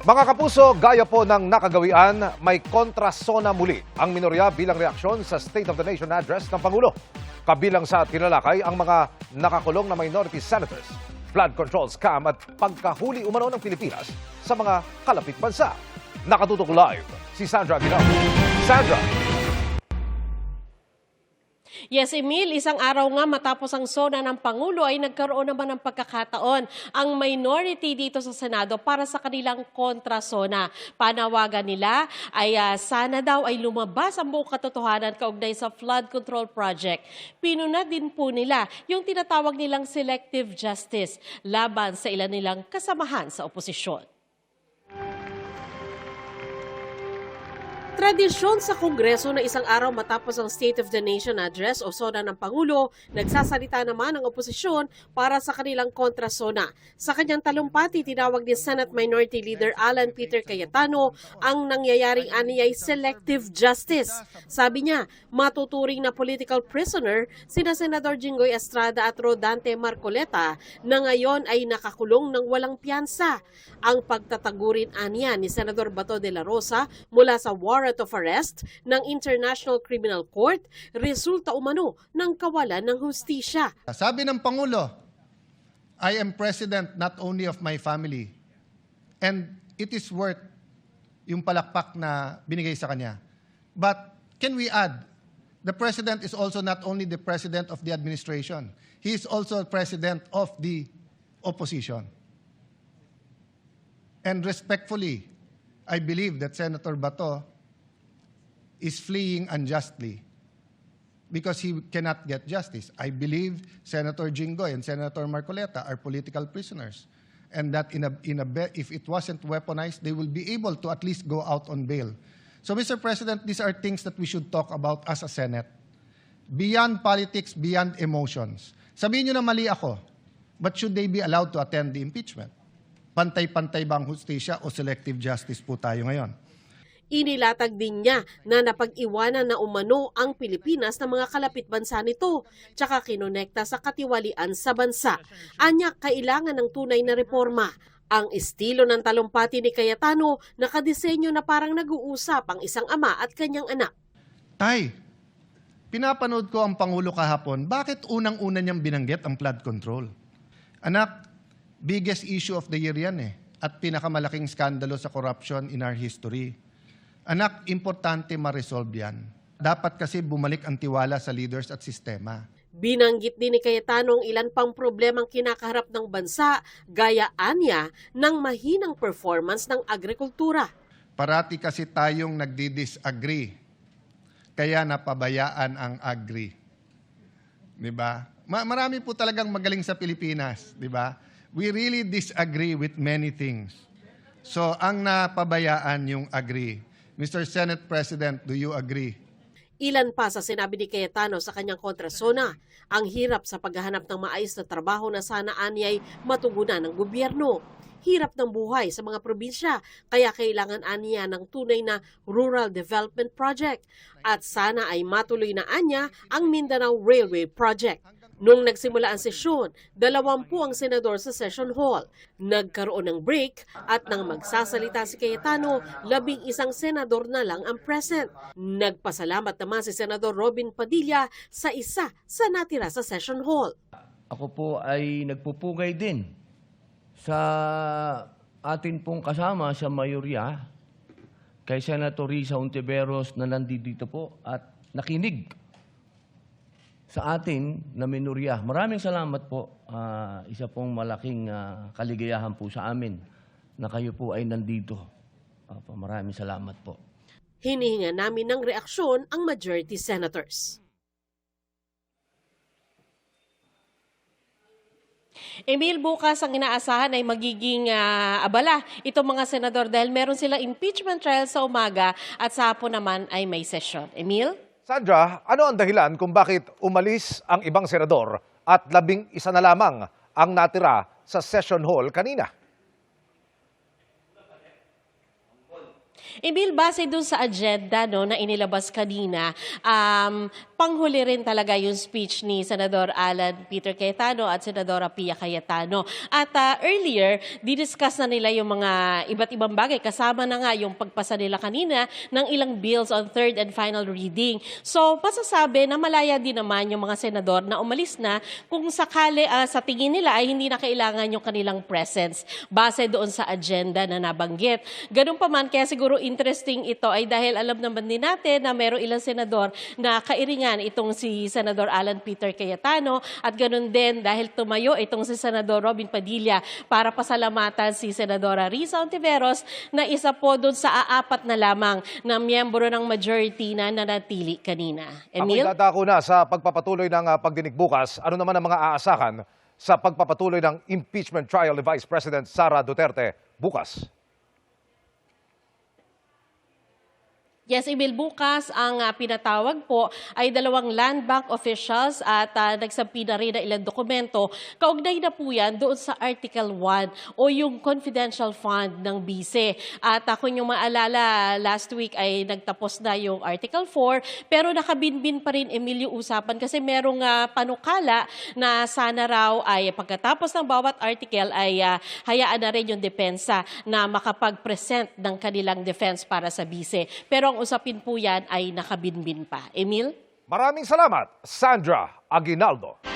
Mga kapuso, gaya po ng nakagawian, may kontrasona muli ang minorya bilang reaksyon sa State of the Nation address ng Pangulo. Kabilang sa tinalakay ang mga nakakulong na minority senators, flood control scam at pagkahuli umano ng Pilipinas sa mga kalapit bansa. Nakatutok live si Sandra Aguinaldo. Sandra. Yes, Emil, isang araw nga matapos ang SONA ng Pangulo ay nagkaroon naman ng pagkakataon ang minority dito sa Senado para sa kanilang kontra-SONA. Panawagan nila ay sana daw ay lumabas ang buong katotohanan kaugnay sa flood control project. Pinuna din po nila yung tinatawag nilang selective justice laban sa ilan nilang kasamahan sa oposisyon. Tradisyon sa Kongreso na isang araw matapos ang State of the Nation Address o SONA ng Pangulo, nagsasalita naman ang oposisyon para sa kanilang kontra-SONA. Sa kanyang talumpati, tinawag ni Senate Minority Leader Alan Peter Cayetano ang nangyayaring aniyay selective justice. Sabi niya, matuturing na political prisoner sina Senador Jinggoy Estrada at Rodante Marcoleta na ngayon ay nakakulong ng walang piyansa. Ang pagtatagurin aniya ni Senador Bato de la Rosa mula sa warrant of arrest ng International Criminal Court resulta umano ng kawalan ng hustisya. Sabi ng Pangulo, I am president not only of my family, and it is worth yung palakpak na binigay sa kanya. But can we add, the president is also not only the president of the administration, he is also the president of the opposition. And respectfully, I believe that Senator Bato is fleeing unjustly because he cannot get justice. I believe Senator Jinggoy and Senator Marcoleta are political prisoners, and that if it wasn't weaponized, they will be able to at least go out on bail. So, Mr. President, these are things that we should talk about as a Senate. Beyond politics, beyond emotions. Sabihin nyo na mali ako, but should they be allowed to attend the impeachment? Pantay-pantay ba ang hustisya o selective justice po tayo ngayon? Inilatag din niya na napag-iwanan na umano ang Pilipinas ng mga kalapit bansa nito, tsaka kinonekta sa katiwalian sa bansa. Anya, kailangan ng tunay na reforma. Ang estilo ng talumpati ni Cayetano, nakadisenyo na parang nag-uusap ang isang ama at kanyang anak. Tay, pinapanood ko ang Pangulo kahapon, bakit unang-una niyang binanggit ang flood control? Anak, biggest issue of the year yan at pinakamalaking skandalo sa corruption in our history. Anak, importante ma-resolve yan. Dapat kasi bumalik ang tiwala sa leaders at sistema. Binanggit din ni Cayetano ang ilan pang problemang kinakaharap ng bansa, gaya anya ng mahinang performance ng agrikultura. Parati kasi tayong nagdi-disagree, kaya napabayaan ang agri. Diba? Marami po talagang magaling sa Pilipinas, diba? We really disagree with many things. So, ang napabayaan yung agri. Mr. Senate President, do you agree? Ilan pa sa sinabi ni Cayetano sa kanyang kontrasona, ang hirap sa paghahanap ng maayos na trabaho na sana anyay matugunan ng gobyerno. Hirap ng buhay sa mga probinsya, kaya kailangan aniya ng tunay na rural development project. At sana ay matuloy na anya ang Mindanao Railway Project. Nung nagsimula ang sesyon, 20 ang senador sa session hall. Nagkaroon ng break at nang magsasalita si Cayetano, 11 senador na lang ang present. Nagpasalamat naman si Senador Robin Padilla sa isa sa natira sa session hall. Ako po ay nagpupugay din sa atin pong kasama sa mayorya kay Senator Risa Hontiveros na nandito po at nakinig sa atin na minorya. Maraming salamat po. Isa pong malaking kaligayahan po sa amin na kayo po ay nandito. Maraming salamat po. Hinihinga namin ng reaksyon ang majority senators. Emil, bukas ang inaasahan ay magiging abala itong mga senador dahil meron silang impeachment trial sa umaga at sa hapon naman ay may session. Emil? Sandra, ano ang dahilan kung bakit umalis ang ibang senador at 11 na lamang ang natira sa session hall kanina? Emil, base dun sa agenda no, na inilabas kanina, panghuli rin talaga yung speech ni Senador Alan Peter Cayetano at Senadora Pia Cayetano. At earlier, didiscuss na nila yung mga iba't ibang bagay. Kasama na nga yung pagpasa nila kanina ng ilang bills on third and final reading. So, masasabi na malaya din naman yung mga senador na umalis na kung sakali sa tingin nila ay hindi na kailangan yung kanilang presence base doon sa agenda na nabanggit. Ganun pa man, kaya siguro interesting ito ay dahil alam naman din natin na mayroong ilang senador na kairingan itong si Senador Alan Peter Cayetano at ganun din dahil tumayo itong si Senador Robin Padilla para pasalamatan si Senadora Risa Ontiveros na isa po doon sa aapat na lamang na miyembro ng majority na nanatili kanina. Ako'y Emil? dadako na sa pagpapatuloy ng pagdinig bukas. Ano naman ang mga aasahan sa pagpapatuloy ng impeachment trial ni Vice President Sara Duterte bukas? Yes, Emil, bukas ang pinatawag po ay 2 land bank officials at nagsampi na rin na ilang dokumento. Kaugnay na po yan doon sa Article 1 o yung confidential fund ng BICE. At kung yung maalala, last week ay nagtapos na yung Article 4 pero nakabinbin pa rin, Emil, yung usapan kasi merong panukala na sana raw ay pagkatapos ng bawat article ay hayaan na rin yung depensa na makapag-present ng kanilang defense para sa BICE. Pero ang usapin po yan ay nakabinbin pa. Emil? Maraming salamat, Sandra Aguinaldo.